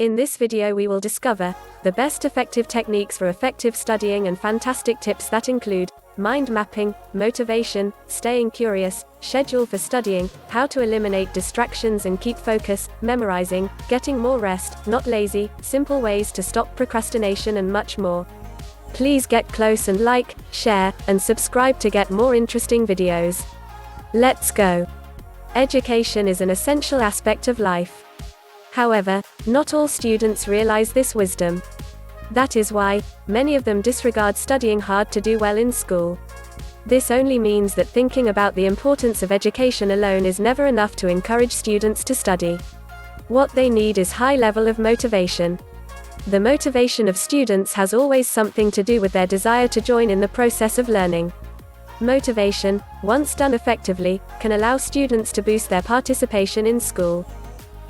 In this video we will discover the best effective techniques for effective studying and fantastic tips that include mind mapping, motivation, staying curious, schedule for studying, how to eliminate distractions and keep focus, memorizing, getting more rest, not lazy, simple ways to stop procrastination and much more. Please get close and like, share, and subscribe to get more interesting videos. Let's go. Education is an essential aspect of life. However, not all students realize this wisdom. That is why many of them disregard studying hard to do well in school. This only means that thinking about the importance of education alone is never enough to encourage students to study. What they need is high level of motivation. The motivation of students has always something to do with their desire to join in the process of learning. Motivation, once done effectively, can allow students to boost their participation in school.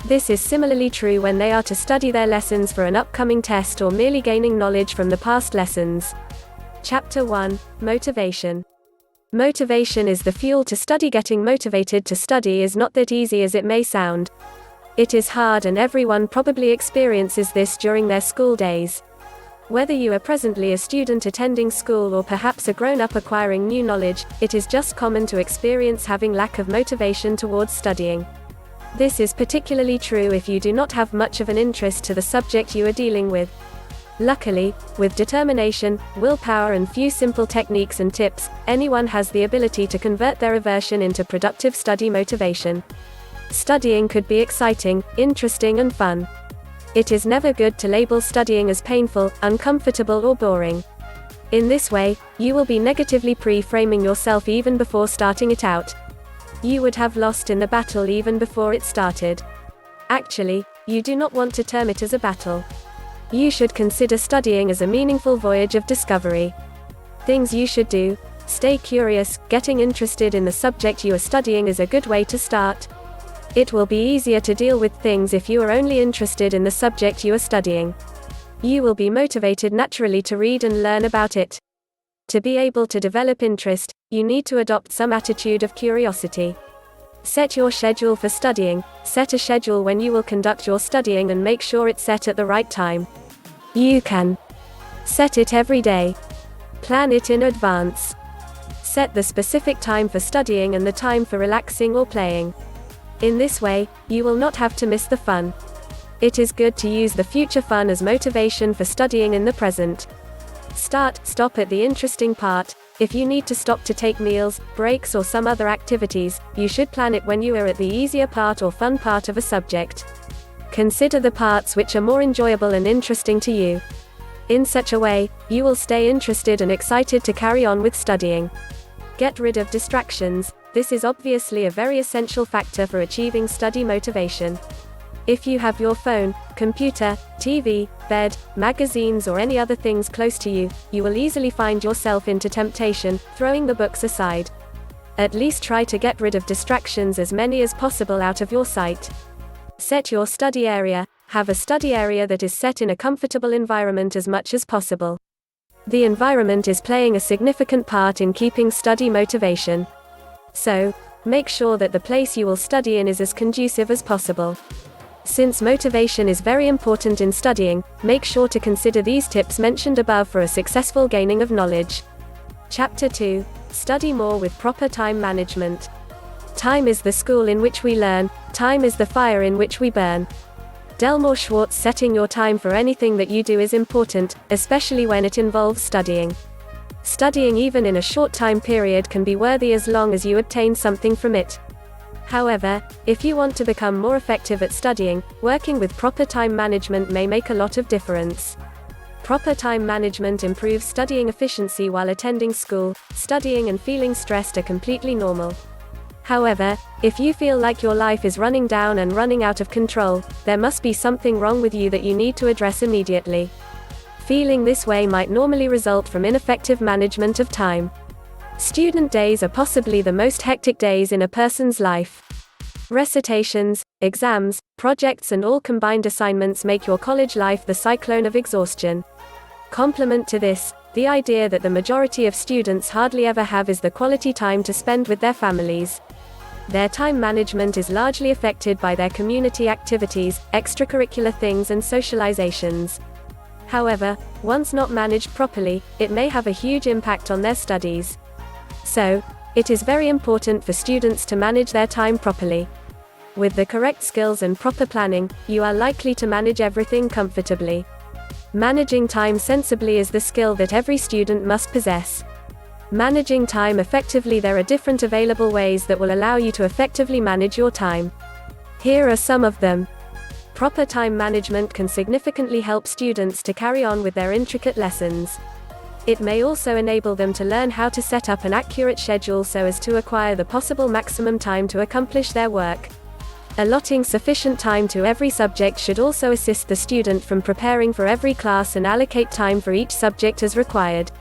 This is similarly true when they are to study their lessons for an upcoming test or merely gaining knowledge from the past lessons. Chapter 1: Motivation. Motivation is the fuel to study. Getting motivated to study is not that easy as it may sound. It is hard, and everyone probably experiences this during their school days. Whether you are presently a student attending school or perhaps a grown-up acquiring new knowledge, it is just common to experience having lack of motivation towards studying. This is particularly true if you do not have much of an interest to the subject you are dealing with. Luckily, with determination, willpower and few simple techniques and tips, anyone has the ability to convert their aversion into productive study motivation. Studying could be exciting, interesting and fun. It is never good to label studying as painful, uncomfortable or boring. In this way, you will be negatively pre-framing yourself even before starting it out. You would have lost in the battle even before it started. Actually, you do not want to term it as a battle. You should consider studying as a meaningful voyage of discovery. Things you should do: stay curious. Getting interested in the subject you are studying is a good way to start. It will be easier to deal with things if you are only interested in the subject you are studying. You will be motivated naturally to read and learn about it. To be able to develop interest, you need to adopt some attitude of curiosity. Set your schedule for studying. Set a schedule when you will conduct your studying and make sure it's set at the right time. You can set it every day. Plan it in advance. Set the specific time for studying and the time for relaxing or playing. In this way, you will not have to miss the fun. It is good to use the future fun as motivation for studying in the present. Stop at the interesting part. If you need to stop to take meals, breaks or some other activities, you should plan it when you are at the easier part or fun part of a subject. Consider the parts which are more enjoyable and interesting to you. In such a way, you will stay interested and excited to carry on with studying. Get rid of distractions. This is obviously a very essential factor for achieving study motivation. If you have your phone, computer, TV, bed, magazines or any other things close to you, you will easily find yourself into temptation, throwing the books aside. At least try to get rid of distractions, as many as possible, out of your sight. Set your study area. Have a study area that is set in a comfortable environment as much as possible. The environment is playing a significant part in keeping study motivation. So, make sure that the place you will study in is as conducive as possible. Since motivation is very important in studying, make sure to consider these tips mentioned above for a successful gaining of knowledge. Chapter 2: Study more with proper time management. Time is the school in which we learn. Time is the fire in which we burn. Delmore Schwartz. Setting your time for anything that you do is important, especially when it involves studying. Studying even in a short time period can be worthy as long as you obtain something from it. However, if you want to become more effective at studying, working with proper time management may make a lot of difference. Proper time management improves studying efficiency while attending school. Studying and feeling stressed are completely normal. However, if you feel like your life is running down and running out of control, there must be something wrong with you that you need to address immediately. Feeling this way might normally result from ineffective management of time. Student days are possibly the most hectic days in a person's life. Recitations, exams, projects and all combined assignments make your college life the cyclone of exhaustion. Complement to this, the idea that the majority of students hardly ever have is the quality time to spend with their families. Their time management is largely affected by their community activities, extracurricular things and socializations. However, once not managed properly, it may have a huge impact on their studies. So, it is very important for students to manage their time properly. With the correct skills and proper planning, you are likely to manage everything comfortably. Managing time sensibly is the skill that every student must possess. Managing time effectively. There are different available ways that will allow you to effectively manage your time. Here are some of them. Proper time management can significantly help students to carry on with their intricate lessons. It may also enable them to learn how to set up an accurate schedule so as to acquire the possible maximum time to accomplish their work. Allotting sufficient time to every subject should also assist the student from preparing for every class and allocate time for each subject as required.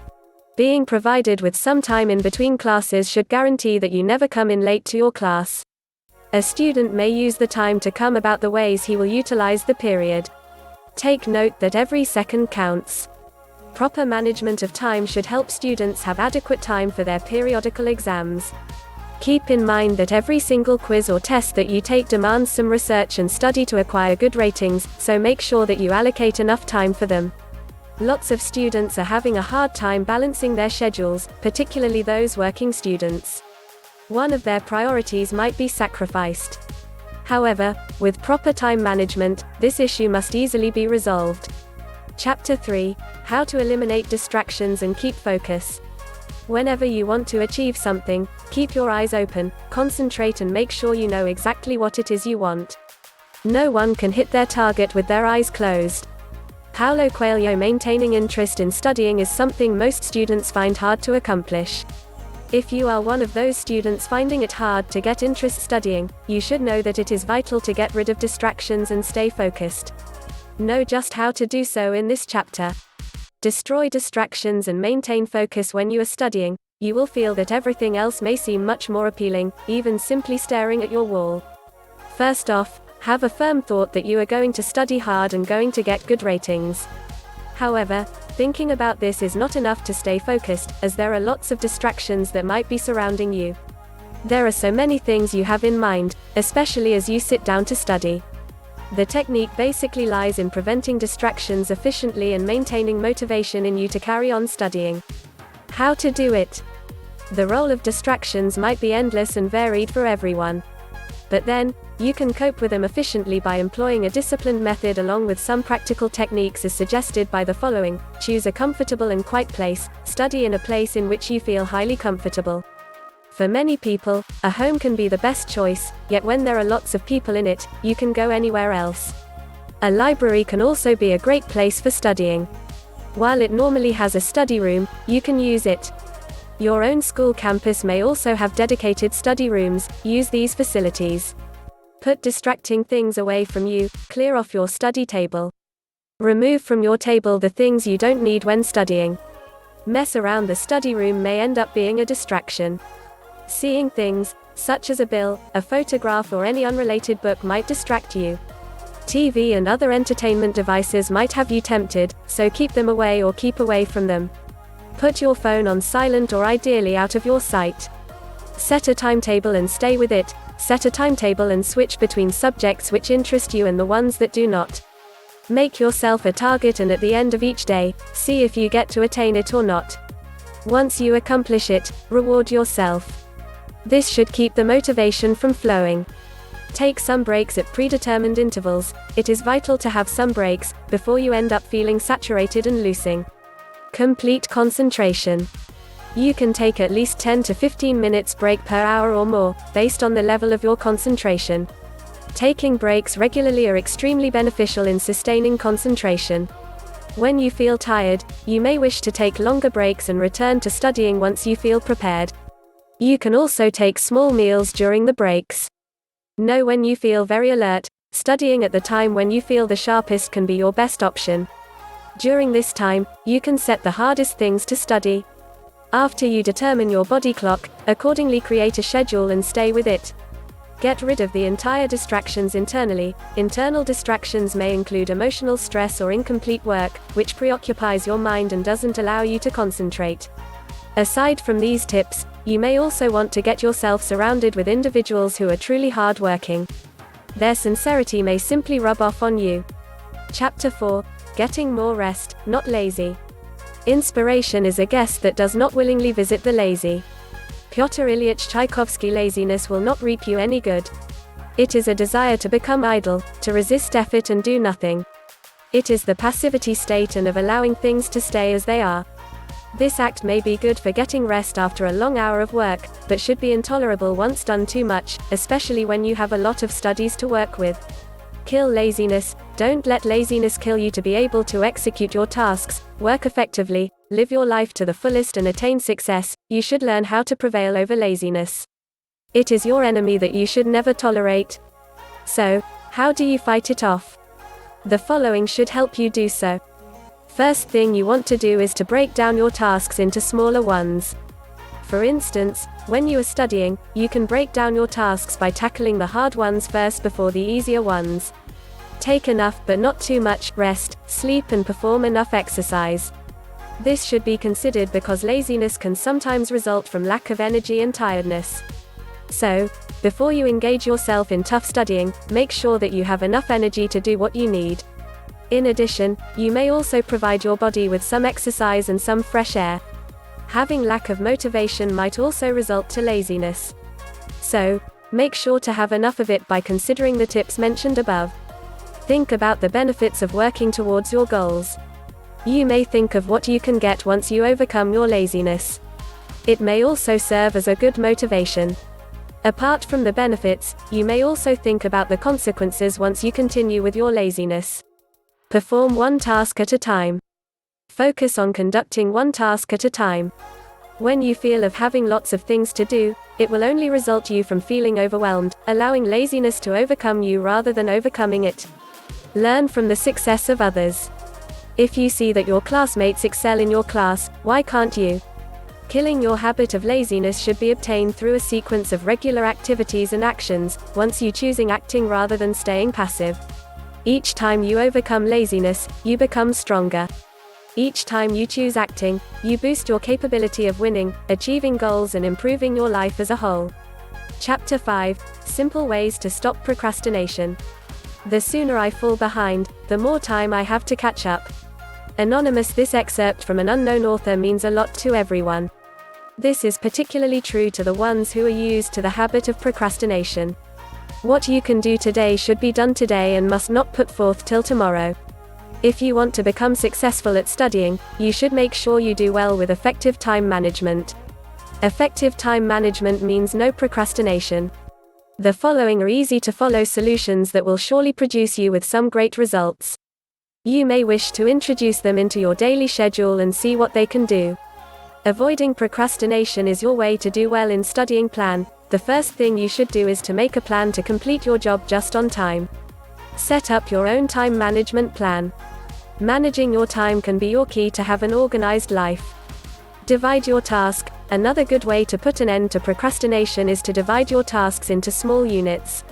Being provided with some time in between classes should guarantee that you never come in late to your class. A student may use the time to come about the ways he will utilize the period. Take note that every second counts. Proper management of time should help students have adequate time for their periodical exams. Keep in mind that every single quiz or test that you take demands some research and study to acquire good ratings, so make sure that you allocate enough time for them. Lots of students are having a hard time balancing their schedules, particularly those working students. One of their priorities might be sacrificed. However, with proper time management, this issue must easily be resolved. Chapter 3: How to eliminate distractions and keep focus. Whenever you want to achieve something, keep your eyes open, concentrate and make sure you know exactly what it is you want. No one can hit their target with their eyes closed. Paulo Coelho. Maintaining interest in studying is something most students find hard to accomplish. If you are one of those students finding it hard to get interest studying, you should know that it is vital to get rid of distractions and stay focused. Know just how to do so in this chapter. Destroy distractions and maintain focus. When you are studying, you will feel that everything else may seem much more appealing, even simply staring at your wall. First off, have a firm thought that you are going to study hard and going to get good ratings. However, thinking about this is not enough to stay focused, as there are lots of distractions that might be surrounding you. There are so many things you have in mind, especially as you sit down to study. The technique basically lies in preventing distractions efficiently and maintaining motivation in you to carry on studying. How to do it? The role of distractions might be endless and varied for everyone. But then, you can cope with them efficiently by employing a disciplined method along with some practical techniques as suggested by the following. Choose a comfortable and quiet place. Study in a place in which you feel highly comfortable. For many people, a home can be the best choice, yet when there are lots of people in it, you can go anywhere else. A library can also be a great place for studying. While it normally has a study room, you can use it. Your own school campus may also have dedicated study rooms. Use these facilities. Put distracting things away from you. Clear off your study table. Remove from your table the things you don't need when studying. Mess around the study room may end up being a distraction. Seeing things, such as a bill, a photograph or any unrelated book might distract you. TV and other entertainment devices might have you tempted, so keep them away or keep away from them. Put your phone on silent or ideally out of your sight. Set a timetable and stay with it. Set a timetable and switch between subjects which interest you and the ones that do not. Make yourself a target and at the end of each day, see if you get to attain it or not. Once you accomplish it, reward yourself. This should keep the motivation from flowing. Take some breaks at predetermined intervals. It is vital to have some breaks, before you end up feeling saturated and losing. Complete concentration. You can take at least 10 to 15 minutes break per hour or more, based on the level of your concentration. Taking breaks regularly are extremely beneficial in sustaining concentration. When you feel tired, you may wish to take longer breaks and return to studying once you feel prepared. You can also take small meals during the breaks. Know when you feel very alert. Studying at the time when you feel the sharpest can be your best option. During this time, you can set the hardest things to study. After you determine your body clock, accordingly create a schedule and stay with it. Get rid of the entire distractions internally. Internal distractions may include emotional stress or incomplete work, which preoccupies your mind and doesn't allow you to concentrate. Aside from these tips, you may also want to get yourself surrounded with individuals who are truly hardworking. Their sincerity may simply rub off on you. Chapter 4: Getting more rest, not lazy. Inspiration is a guest that does not willingly visit the lazy. Pyotr Ilyich Tchaikovsky. Laziness will not reap you any good. It is a desire to become idle, to resist effort and do nothing. It is the passivity state and of allowing things to stay as they are. This act may be good for getting rest after a long hour of work, but should be intolerable once done too much, especially when you have a lot of studies to work with. Kill laziness. Don't let laziness kill you. To be able to execute your tasks, work effectively, live your life to the fullest and attain success, you should learn how to prevail over laziness. It is your enemy that you should never tolerate. So, how do you fight it off? The following should help you do so. First thing you want to do is to break down your tasks into smaller ones. For instance, when you are studying, you can break down your tasks by tackling the hard ones first before the easier ones. Take enough but not too much rest, sleep and perform enough exercise. This should be considered because laziness can sometimes result from lack of energy and tiredness. So, before you engage yourself in tough studying, make sure that you have enough energy to do what you need. In addition, you may also provide your body with some exercise and some fresh air. Having lack of motivation might also result to laziness. So, make sure to have enough of it by considering the tips mentioned above. Think about the benefits of working towards your goals. You may think of what you can get once you overcome your laziness. It may also serve as a good motivation. Apart from the benefits, you may also think about the consequences once you continue with your laziness. Perform one task at a time. Focus on conducting one task at a time. When you feel of having lots of things to do, it will only result you from feeling overwhelmed, allowing laziness to overcome you rather than overcoming it. Learn from the success of others. If you see that your classmates excel in your class, why can't you? Killing your habit of laziness should be obtained through a sequence of regular activities and actions, once you choosing acting rather than staying passive. Each time you overcome laziness, you become stronger. Each time you choose acting, you boost your capability of winning, achieving goals and improving your life as a whole. Chapter 5: Simple Ways to Stop Procrastination. The sooner I fall behind, the more time I have to catch up. Anonymous. This excerpt from an unknown author means a lot to everyone. This is particularly true to the ones who are used to the habit of procrastination. What you can do today should be done today and must not put forth till tomorrow. If you want to become successful at studying, you should make sure you do well with effective time management. Effective time management means no procrastination. The following are easy to follow solutions that will surely produce you with some great results. You may wish to introduce them into your daily schedule and see what they can do. Avoiding procrastination is your way to do well in studying. Plan. The first thing you should do is to make a plan to complete your job just on time. Set up your own time management plan. Managing your time can be your key to have an organized life. Divide your task. Another good way to put an end to procrastination is to divide your tasks into small units.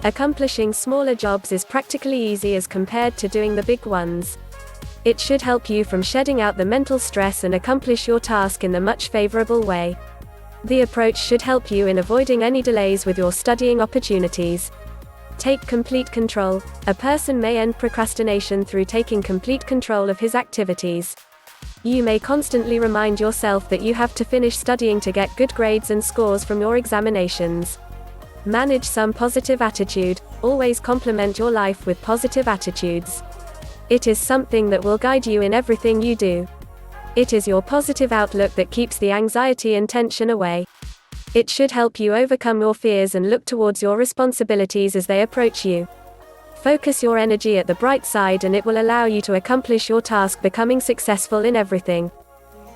Accomplishing smaller jobs is practically easy as compared to doing the big ones. It should help you from shedding out the mental stress and accomplish your task in the much favorable way. The approach should help you in avoiding any delays with your studying opportunities. Take complete control. A person may end procrastination through taking complete control of his activities. You may constantly remind yourself that you have to finish studying to get good grades and scores from your examinations. Manage some positive attitude. Always compliment your life with positive attitudes. It is something that will guide you in everything you do. It is your positive outlook that keeps the anxiety and tension away. It should help you overcome your fears and look towards your responsibilities as they approach you. Focus your energy at the bright side and it will allow you to accomplish your task, becoming successful in everything.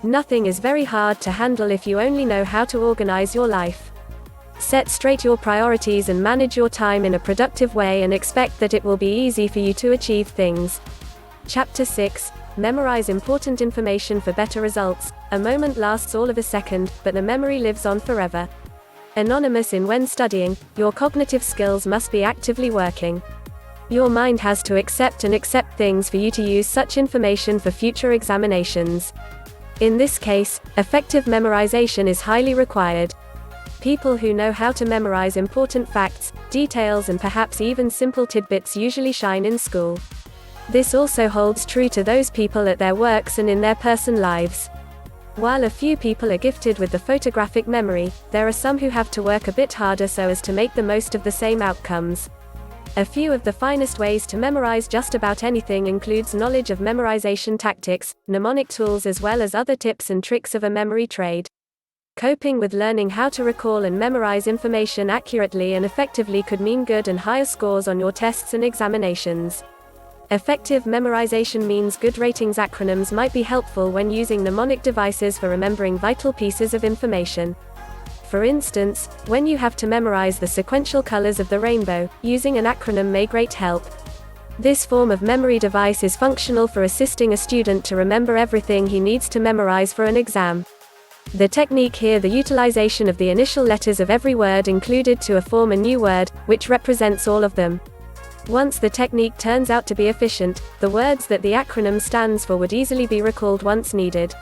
Nothing is very hard to handle if you only know how to organize your life. Set straight your priorities and manage your time in a productive way and expect that it will be easy for you to achieve things. Chapter 6: Memorize important information for better results. A moment lasts all of a second, but the memory lives on forever. Anonymous. When studying, your cognitive skills must be actively working. Your mind has to accept things for you to use such information for future examinations. In this case, effective memorization is highly required. People who know how to memorize important facts, details, and perhaps even simple tidbits usually shine in school. This also holds true to those people at their works and in their personal lives. While a few people are gifted with the photographic memory, there are some who have to work a bit harder so as to make the most of the same outcomes. A few of the finest ways to memorize just about anything includes knowledge of memorization tactics, mnemonic tools, as well as other tips and tricks of a memory trade. Coping with learning how to recall and memorize information accurately and effectively could mean good and higher scores on your tests and examinations. Effective memorization means good ratings. Acronyms might be helpful when using mnemonic devices for remembering vital pieces of information. For instance, when you have to memorize the sequential colors of the rainbow, using an acronym may great help. This form of memory device is functional for assisting a student to remember everything he needs to memorize for an exam. The technique here, the utilization of the initial letters of every word included to form a new word, which represents all of them. Once the technique turns out to be efficient, the words that the acronym stands for would easily be recalled once needed.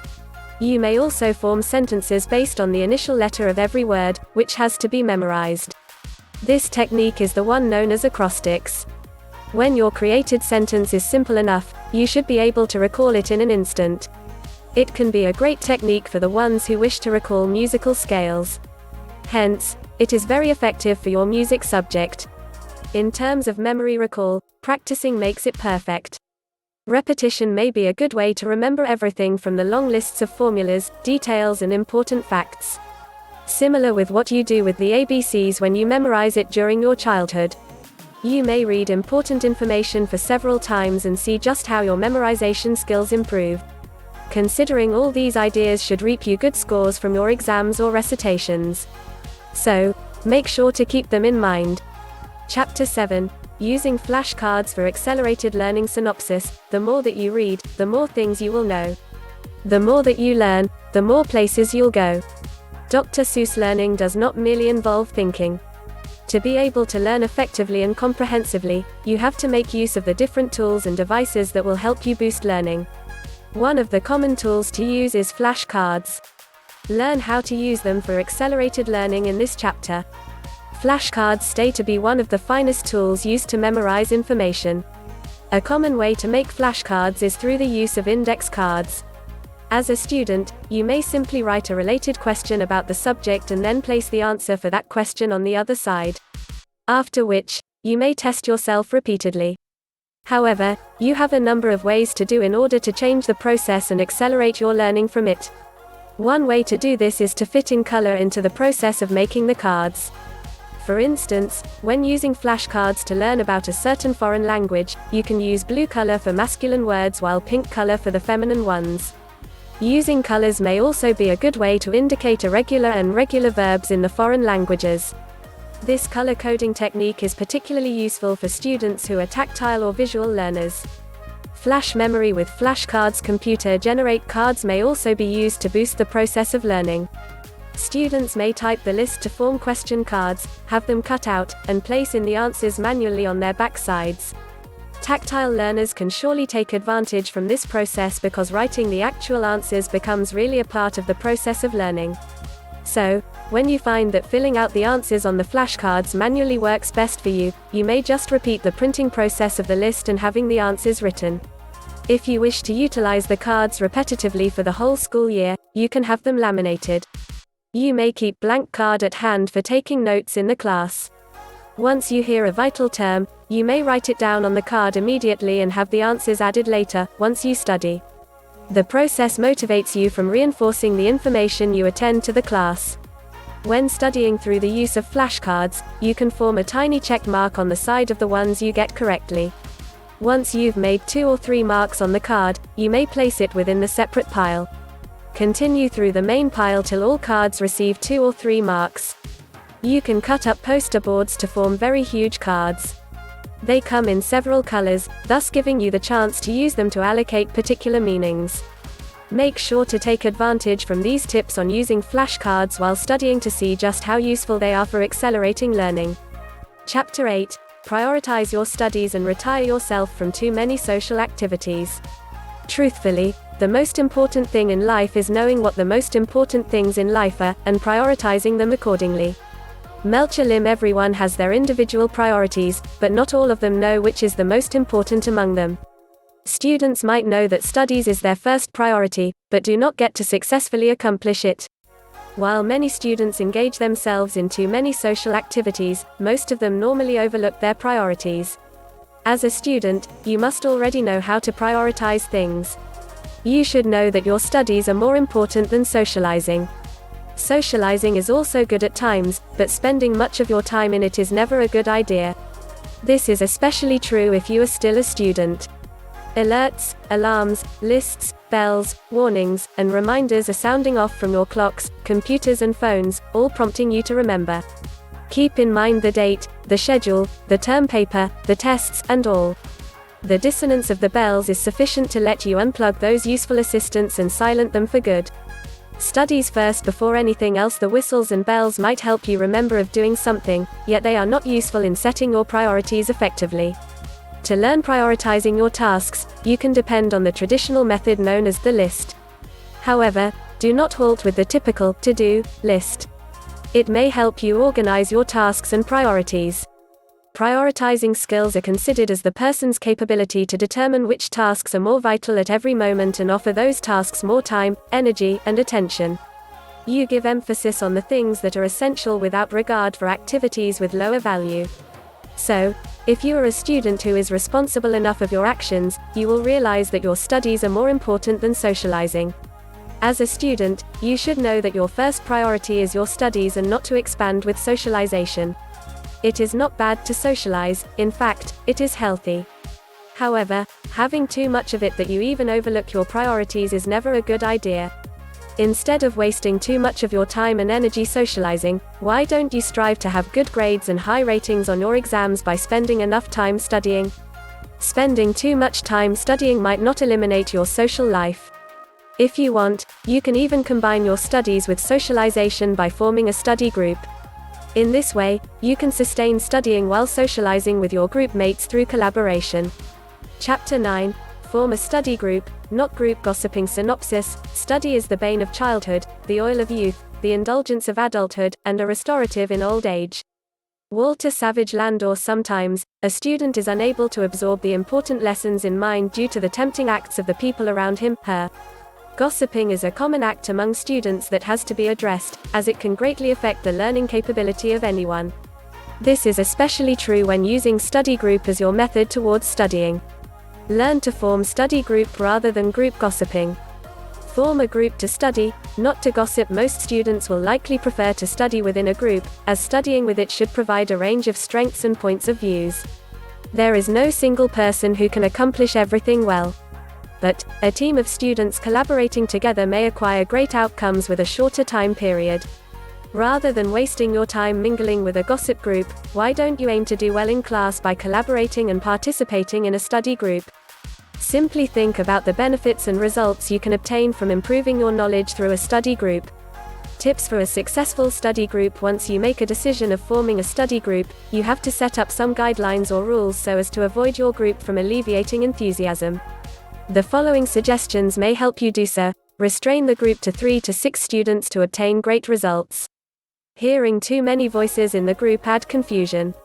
You may also form sentences based on the initial letter of every word, which has to be memorized. This technique is the one known as acrostics. When your created sentence is simple enough, you should be able to recall it in an instant. It can be a great technique for the ones who wish to recall musical scales. Hence, it is very effective for your music subject. In terms of memory recall, practicing makes it perfect. Repetition may be a good way to remember everything from the long lists of formulas, details, and important facts. Similar with what you do with the ABCs when you memorize it during your childhood. You may read important information for several times and see just how your memorization skills improve. Considering all these ideas should reap you good scores from your exams or recitations. So, make sure to keep them in mind. Chapter 7. Using flashcards for accelerated learning. Synopsis: the more that you read, the more things you will know. The more that you learn, the more places you'll go. Dr. Seuss. Learning does not merely involve thinking. To be able to learn effectively and comprehensively, you have to make use of the different tools and devices that will help you boost learning. One of the common tools to use is flashcards. Learn how to use them for accelerated learning in this chapter. Flashcards stay to be one of the finest tools used to memorize information. A common way to make flashcards is through the use of index cards. As a student, you may simply write a related question about the subject and then place the answer for that question on the other side. After which, you may test yourself repeatedly. However, you have a number of ways to do in order to change the process and accelerate your learning from it. One way to do this is to fit in color into the process of making the cards. For instance, when using flashcards to learn about a certain foreign language, you can use blue color for masculine words while pink color for the feminine ones. Using colors may also be a good way to indicate irregular and regular verbs in the foreign languages. This color coding technique is particularly useful for students who are tactile or visual learners. Flash memory with flashcards. Computer-generate cards may also be used to boost the process of learning. Students may type the list to form question cards, have them cut out, and place in the answers manually on their back sides. Tactile learners can surely take advantage from this process because writing the actual answers becomes really a part of the process of learning. So, when you find that filling out the answers on the flashcards manually works best for you, you may just repeat the printing process of the list and having the answers written. If you wish to utilize the cards repetitively for the whole school year, you can have them laminated. You may keep blank card at hand for taking notes in the class. Once you hear a vital term, you may write it down on the card immediately and have the answers added later, once you study. The process motivates you from reinforcing the information you attend to the class. When studying through the use of flashcards, you can form a tiny check mark on the side of the ones you get correctly. Once you've made 2 or 3 marks on the card, you may place it within the separate pile. Continue through the main pile till all cards receive 2 or 3 marks. You can cut up poster boards to form very huge cards. They come in several colors, thus giving you the chance to use them to allocate particular meanings. Make sure to take advantage from these tips on using flashcards while studying to see just how useful they are for accelerating learning. Chapter 8. Prioritize your studies and retire yourself from too many social activities. Truthfully, The most important thing in life is knowing what the most important things in life are, and prioritizing them accordingly. Everyone has their individual priorities, but not all of them know which is the most important among them. Students might know that studies is their first priority, but do not get to successfully accomplish it. While many students engage themselves in too many social activities, most of them normally overlook their priorities. As a student, you must already know how to prioritize things. You should know that your studies are more important than socializing. Socializing is also good at times, but spending much of your time in it is never a good idea. This is especially true if you are still a student. Alerts, alarms, lists, bells, warnings, and reminders are sounding off from your clocks, computers and phones, all prompting you to remember. Keep in mind the date, the schedule, the term paper, the tests, and all. The dissonance of the bells is sufficient to let you unplug those useful assistants and silence them for good. Studies first before anything else. The whistles and bells might help you remember of doing something, yet they are not useful in setting your priorities effectively. To learn prioritizing your tasks, you can depend on the traditional method known as the list. However, do not halt with the typical to-do list. It may help you organize your tasks and priorities. Prioritizing skills are considered as the person's capability to determine which tasks are more vital at every moment and offer those tasks more time, energy, and attention. You give emphasis on the things that are essential without regard for activities with lower value. So, if you are a student who is responsible enough of your actions, you will realize that your studies are more important than socializing. As a student, you should know that your first priority is your studies and not to expand with socialization. It is not bad to socialize, in fact, it is healthy. However, having too much of it that you even overlook your priorities is never a good idea. Instead of wasting too much of your time and energy socializing, why don't you strive to have good grades and high ratings on your exams by spending enough time studying? Spending too much time studying might not eliminate your social life. If you want, you can even combine your studies with socialization by forming a study group. In this way, you can sustain studying while socializing with your group mates through collaboration. Chapter 9. Form a study group, not group gossiping. Synopsis: study is the bane of childhood, the oil of youth, the indulgence of adulthood, and a restorative in old age. Walter Savage Landor. Sometimes, a student is unable to absorb the important lessons in mind due to the tempting acts of the people around him, her. Gossiping is a common act among students that has to be addressed, as it can greatly affect the learning capability of anyone. This is especially true when using study group as your method towards studying. Learn to form study group rather than group gossiping. Form a group to study, not to gossip. Most students will likely prefer to study within a group, as studying with it should provide a range of strengths and points of views. There is no single person who can accomplish everything well. But, a team of students collaborating together may acquire great outcomes with a shorter time period. Rather than wasting your time mingling with a gossip group, why don't you aim to do well in class by collaborating and participating in a study group? Simply think about the benefits and results you can obtain from improving your knowledge through a study group. Tips for a successful study group. Once you make a decision of forming a study group, you have to set up some guidelines or rules so as to avoid your group from alleviating enthusiasm. The following suggestions may help you do so. Restrain the group to 3 to 6 students to obtain great results. Hearing too many voices in the group add confusion.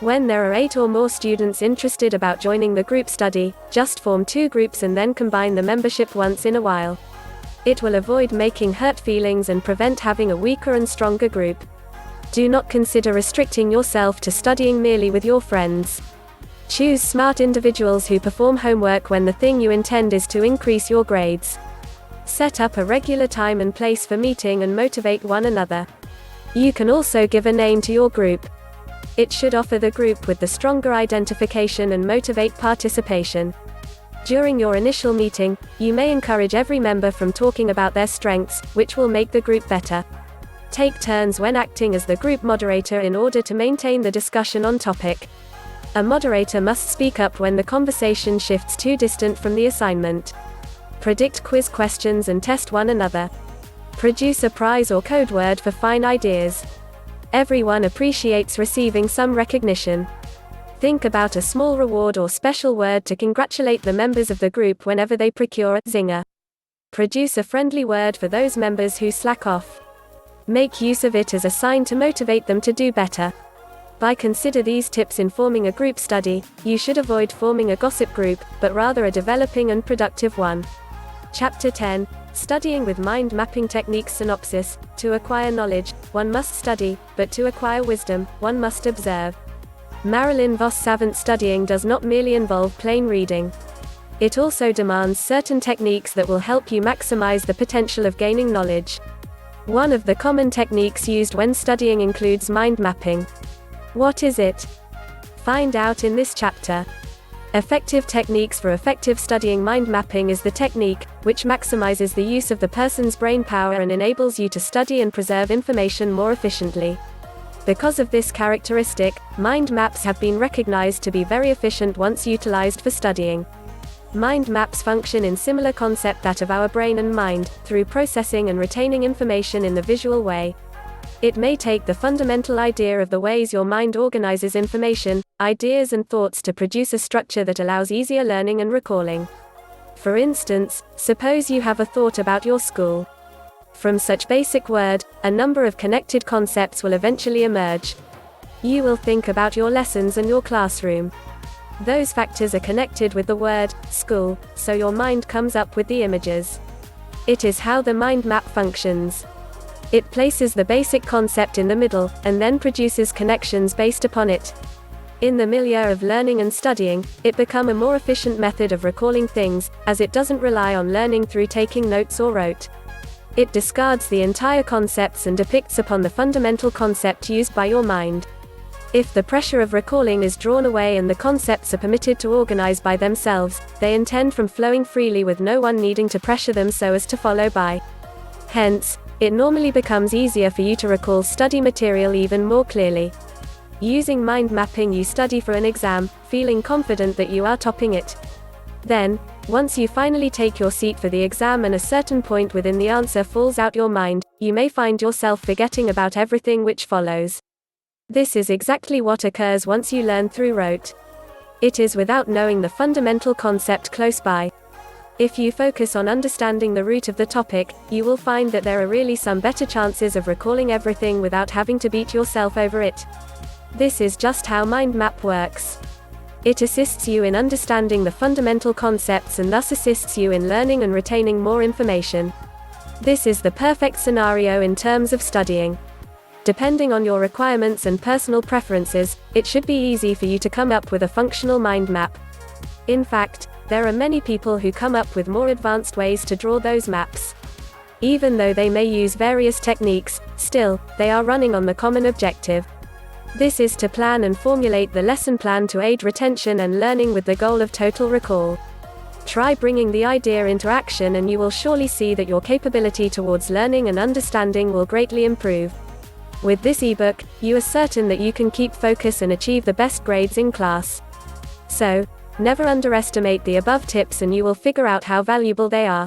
When there are 8 or more students interested about joining the group study, just form 2 groups and then combine the membership once in a while. It will avoid making hurt feelings and prevent having a weaker and stronger group. Do not consider restricting yourself to studying merely with your friends. Choose smart individuals who perform homework when the thing you intend is to increase your grades. Set up a regular time and place for meeting and motivate one another. You can also give a name to your group. It should offer the group with the stronger identification and motivate participation. During your initial meeting, you may encourage every member from talking about their strengths, which will make the group better. Take turns when acting as the group moderator in order to maintain the discussion on topic. A moderator must speak up when the conversation shifts too distant from the assignment. Predict quiz questions and test one another. Produce a prize or code word for fine ideas. Everyone appreciates receiving some recognition. Think about a small reward or special word to congratulate the members of the group whenever they procure a zinger. Produce a friendly word for those members who slack off. Make use of it as a sign to motivate them to do better. Consider these tips in forming a group study. You should avoid forming a gossip group, but rather a developing and productive one. Chapter 10. Studying with Mind Mapping Techniques. Synopsis. To acquire knowledge, one must study, but to acquire wisdom, one must observe. Marilyn Vos Savant. Studying does not merely involve plain reading. It also demands certain techniques that will help you maximize the potential of gaining knowledge. One of the common techniques used when studying includes mind mapping. What is it? Find out in this chapter. Effective techniques for effective studying. Mind mapping is the technique which maximizes the use of the person's brain power and enables you to study and preserve information more efficiently. Because of this characteristic, mind maps have been recognized to be very efficient once utilized for studying. Mind maps function in similar concept that of our brain and mind, through processing and retaining information in the visual way. It may take the fundamental idea of the ways your mind organizes information, ideas and thoughts to produce a structure that allows easier learning and recalling. For instance, suppose you have a thought about your school. From such basic word, a number of connected concepts will eventually emerge. You will think about your lessons and your classroom. Those factors are connected with the word, school, so your mind comes up with the images. It is how the mind map functions. It places the basic concept in the middle, and then produces connections based upon it. In the milieu of learning and studying, it becomes a more efficient method of recalling things, as it doesn't rely on learning through taking notes or rote. It discards the entire concepts and depicts upon the fundamental concept used by your mind. If the pressure of recalling is drawn away and the concepts are permitted to organize by themselves, they intend from flowing freely with no one needing to pressure them so as to follow by. Hence, it normally becomes easier for you to recall study material even more clearly. Using mind mapping, you study for an exam, feeling confident that you are topping it. Then, once you finally take your seat for the exam and a certain point within the answer falls out your mind, you may find yourself forgetting about everything which follows. This is exactly what occurs once you learn through rote. It is without knowing the fundamental concept close by. If you focus on understanding the root of the topic, you will find that there are really some better chances of recalling everything without having to beat yourself over it. This is just how mind map works. It assists you in understanding the fundamental concepts and thus assists you in learning and retaining more information. This is the perfect scenario in terms of studying. Depending on your requirements and personal preferences, it should be easy for you to come up with a functional mind map. In fact, there are many people who come up with more advanced ways to draw those maps. Even though they may use various techniques, still, they are running on the common objective. This is to plan and formulate the lesson plan to aid retention and learning with the goal of total recall. Try bringing the idea into action and you will surely see that your capability towards learning and understanding will greatly improve. With this ebook, you are certain that you can keep focus and achieve the best grades in class. So, never underestimate the above tips and you will figure out how valuable they are.